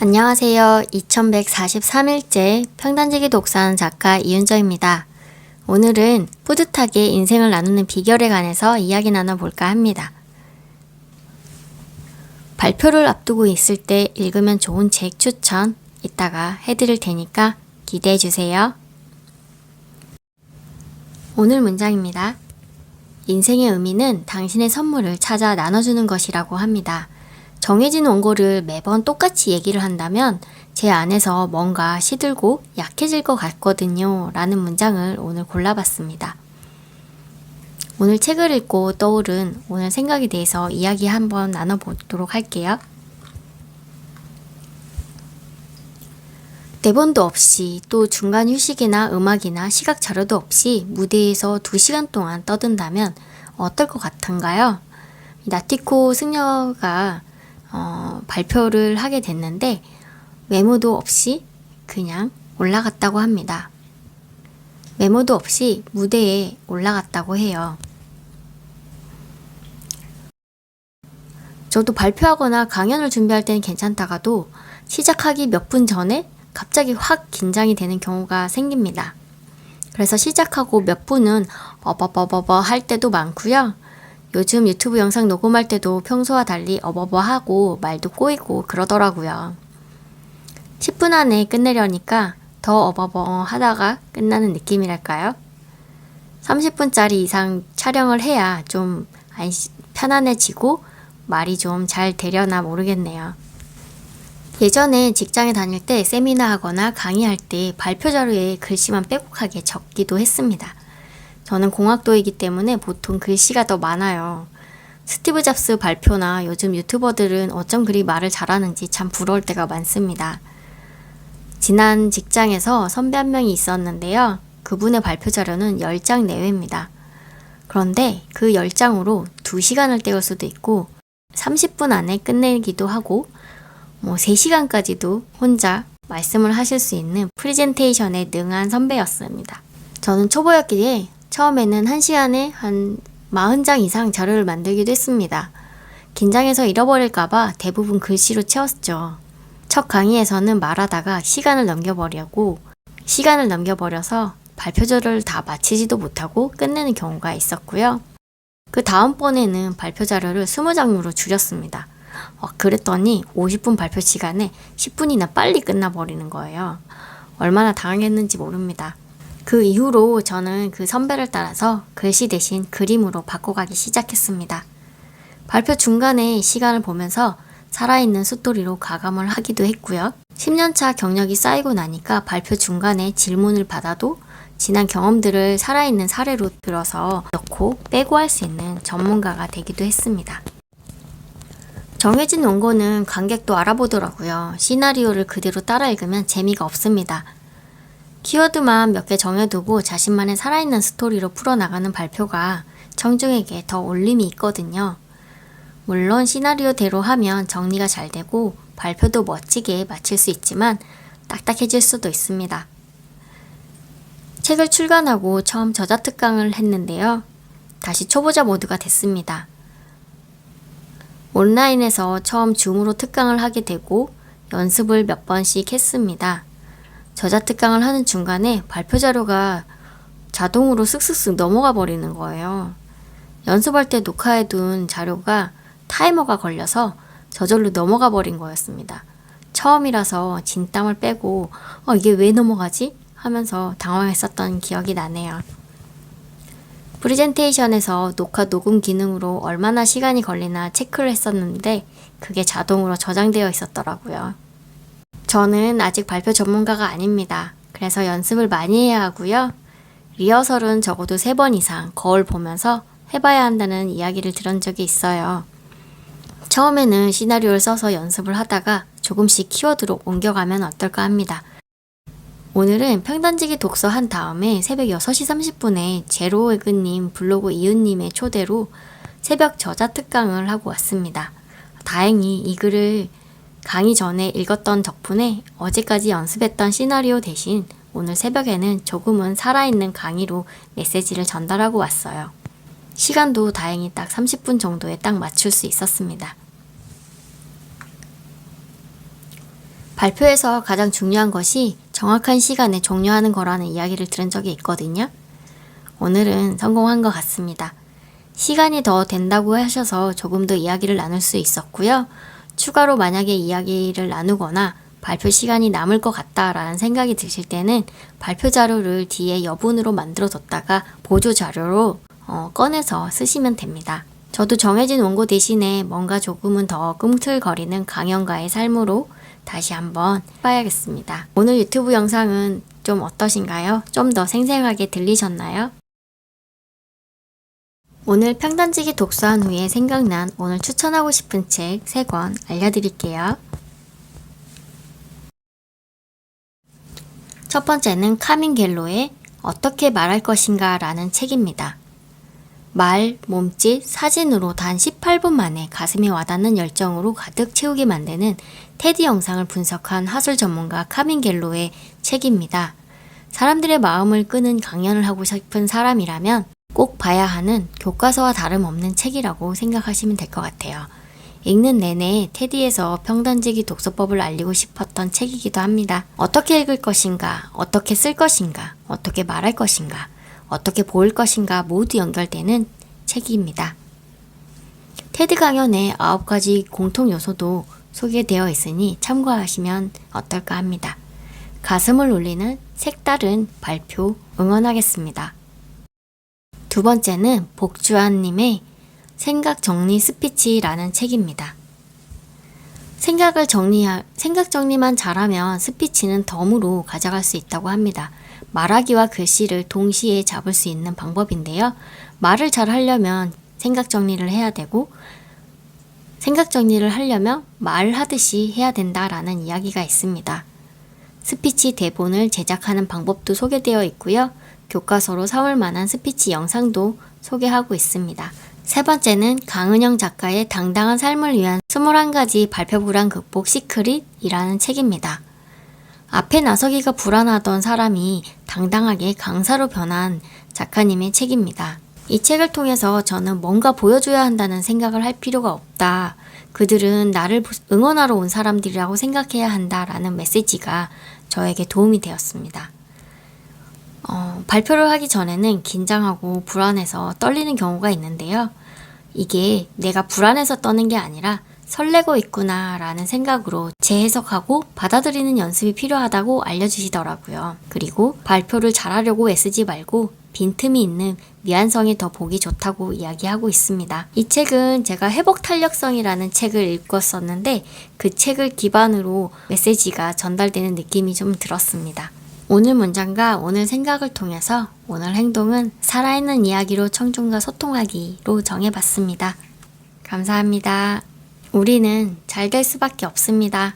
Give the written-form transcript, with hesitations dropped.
안녕하세요. 2143일째 평단지기 독서하는 작가 이윤정입니다. 오늘은 뿌듯하게 인생을 나누는 비결에 관해서 이야기 나눠볼까 합니다. 발표를 앞두고 있을 때 읽으면 좋은 책 추천 이따가 해드릴 테니까 기대해주세요. 오늘 문장입니다. 인생의 의미는 당신의 선물을 찾아 나눠주는 것이라고 합니다. 정해진 원고를 매번 똑같이 얘기를 한다면 제 안에서 뭔가 시들고 약해질 것 같거든요. 라는 문장을 오늘 골라봤습니다. 오늘 책을 읽고 떠오른 오늘 생각에 대해서 이야기 한번 나눠보도록 할게요. 대본도 없이 또 중간 휴식이나 음악이나 시각 자료도 없이 무대에서 2시간 동안 떠든다면 어떨 것 같은가요? 나티코 승려가 발표를 하게 됐는데 메모도 없이 그냥 올라갔다고 합니다. 메모도 없이 무대에 올라갔다고 해요. 저도 발표하거나 강연을 준비할 때는 괜찮다가도 시작하기 몇 분 전에 갑자기 확 긴장이 되는 경우가 생깁니다. 그래서 시작하고 몇 분은 어버버버버 할 때도 많고요. 요즘 유튜브 영상 녹음할 때도 평소와 달리 어버버하고 말도 꼬이고 그러더라고요. 10분 안에 끝내려니까 더 어버버 하다가 끝나는 느낌이랄까요? 30분짜리 이상 촬영을 해야 좀 편안해지고 말이 좀 잘 되려나 모르겠네요. 예전에 직장에 다닐 때 세미나 하거나 강의할 때 발표 자료에 글씨만 빼곡하게 적기도 했습니다. 저는 공학도이기 때문에 보통 글씨가 더 많아요. 스티브 잡스 발표나 요즘 유튜버들은 어쩜 그리 말을 잘하는지 참 부러울 때가 많습니다. 지난 직장에서 선배 한 명이 있었는데요. 그분의 발표 자료는 10장 내외입니다. 그런데 그 10장으로 2시간을 때울 수도 있고 30분 안에 끝내기도 하고 3시간까지도 혼자 말씀을 하실 수 있는 프레젠테이션에 능한 선배였습니다. 저는 초보였기에 처음에는 1시간에 한 40장 이상 자료를 만들기도 했습니다. 긴장해서 잃어버릴까봐 대부분 글씨로 채웠죠. 첫 강의에서는 말하다가 시간을 넘겨버려서 발표자료를 다 마치지도 못하고 끝내는 경우가 있었고요. 그 다음번에는 발표 자료를 20장으로 줄였습니다. 그랬더니 50분 발표 시간에 10분이나 빨리 끝나버리는 거예요. 얼마나 당황했는지 모릅니다. 그 이후로 저는 그 선배를 따라서 글씨 대신 그림으로 바꿔가기 시작했습니다. 발표 중간에 시간을 보면서 살아있는 스토리로 가감을 하기도 했고요. 10년차 경력이 쌓이고 나니까 발표 중간에 질문을 받아도 지난 경험들을 살아있는 사례로 들어서 넣고 빼고 할 수 있는 전문가가 되기도 했습니다. 정해진 원고는 관객도 알아보더라고요. 시나리오를 그대로 따라 읽으면 재미가 없습니다. 키워드만 몇 개 정해두고 자신만의 살아있는 스토리로 풀어나가는 발표가 청중에게 더 울림이 있거든요. 물론 시나리오대로 하면 정리가 잘 되고 발표도 멋지게 마칠 수 있지만 딱딱해질 수도 있습니다. 책을 출간하고 처음 저자 특강을 했는데요. 다시 초보자 모드가 됐습니다. 온라인에서 처음 줌으로 특강을 하게 되고 연습을 몇 번씩 했습니다. 저자 특강을 하는 중간에 발표 자료가 자동으로 쓱쓱쓱 넘어가 버리는 거예요. 연습할 때 녹화해둔 자료가 타이머가 걸려서 저절로 넘어가 버린 거였습니다. 처음이라서 진땀을 빼고 이게 왜 넘어가지? 하면서 당황했었던 기억이 나네요. 프레젠테이션에서 녹화 녹음 기능으로 얼마나 시간이 걸리나 체크를 했었는데 그게 자동으로 저장되어 있었더라고요. 저는 아직 발표 전문가가 아닙니다. 그래서 연습을 많이 해야 하고요. 리허설은 적어도 3번 이상 거울 보면서 해봐야 한다는 이야기를 들은 적이 있어요. 처음에는 시나리오를 써서 연습을 하다가 조금씩 키워드로 옮겨가면 어떨까 합니다. 오늘은 평단지기 독서 한 다음에 새벽 6시 30분에 제로에그님 블로그 이웃님의 초대로 새벽 저자 특강을 하고 왔습니다. 다행히 이 글을 강의 전에 읽었던 덕분에 어제까지 연습했던 시나리오 대신 오늘 새벽에는 조금은 살아있는 강의로 메시지를 전달하고 왔어요. 시간도 다행히 딱 30분 정도에 딱 맞출 수 있었습니다. 발표에서 가장 중요한 것이 정확한 시간에 종료하는 거라는 이야기를 들은 적이 있거든요. 오늘은 성공한 것 같습니다. 시간이 더 된다고 하셔서 조금 더 이야기를 나눌 수 있었고요. 추가로 만약에 이야기를 나누거나 발표 시간이 남을 것 같다라는 생각이 드실 때는 발표 자료를 뒤에 여분으로 만들어 뒀다가 보조 자료로 꺼내서 쓰시면 됩니다. 저도 정해진 원고 대신에 뭔가 조금은 더 꿈틀거리는 강연가의 삶으로 다시 한번 해봐야겠습니다. 오늘 유튜브 영상은 좀 어떠신가요? 좀 더 생생하게 들리셨나요? 오늘 평단지기 독서한 후에 생각난 오늘 추천하고 싶은 책 3권 알려드릴게요. 첫 번째는 카민 갤로의 어떻게 말할 것인가 라는 책입니다. 말, 몸짓, 사진으로 단 18분 만에 가슴에 와닿는 열정으로 가득 채우게 만드는 테디 영상을 분석한 하술 전문가 카민 갤로의 책입니다. 사람들의 마음을 끄는 강연을 하고 싶은 사람이라면 꼭 봐야 하는 교과서와 다름없는 책이라고 생각하시면 될 것 같아요. 읽는 내내 테디에서 평단지기 독서법을 알리고 싶었던 책이기도 합니다. 어떻게 읽을 것인가, 어떻게 쓸 것인가, 어떻게 말할 것인가, 어떻게 보일 것인가 모두 연결되는 책입니다. 테디 강연의 9가지 공통 요소도 소개되어 있으니 참고하시면 어떨까 합니다. 가슴을 울리는 색다른 발표 응원하겠습니다. 두 번째는 복주환님의 생각 정리 스피치라는 책입니다. 생각 정리만 잘하면 스피치는 덤으로 가져갈 수 있다고 합니다. 말하기와 글씨를 동시에 잡을 수 있는 방법인데요. 말을 잘 하려면 생각 정리를 해야 되고, 생각 정리를 하려면 말하듯이 해야 된다라는 이야기가 있습니다. 스피치 대본을 제작하는 방법도 소개되어 있고요. 교과서로 삼을 만한 스피치 영상도 소개하고 있습니다. 세 번째는 강은영 작가의 당당한 삶을 위한 21가지 발표 불안 극복 시크릿이라는 책입니다. 앞에 나서기가 불안하던 사람이 당당하게 강사로 변한 작가님의 책입니다. 이 책을 통해서 저는 뭔가 보여줘야 한다는 생각을 할 필요가 없다. 그들은 나를 응원하러 온 사람들이라고 생각해야 한다라는 메시지가 저에게 도움이 되었습니다. 발표를 하기 전에는 긴장하고 불안해서 떨리는 경우가 있는데요. 이게 내가 불안해서 떠는 게 아니라 설레고 있구나 라는 생각으로 재해석하고 받아들이는 연습이 필요하다고 알려주시더라고요. 그리고 발표를 잘하려고 애쓰지 말고 빈틈이 있는 미완성이 더 보기 좋다고 이야기하고 있습니다. 이 책은 제가 회복 탄력성이라는 책을 읽었었는데 그 책을 기반으로 메시지가 전달되는 느낌이 좀 들었습니다. 오늘 문장과 오늘 생각을 통해서 오늘 행동은 살아있는 이야기로 청중과 소통하기로 정해봤습니다. 감사합니다. 우리는 잘 될 수밖에 없습니다.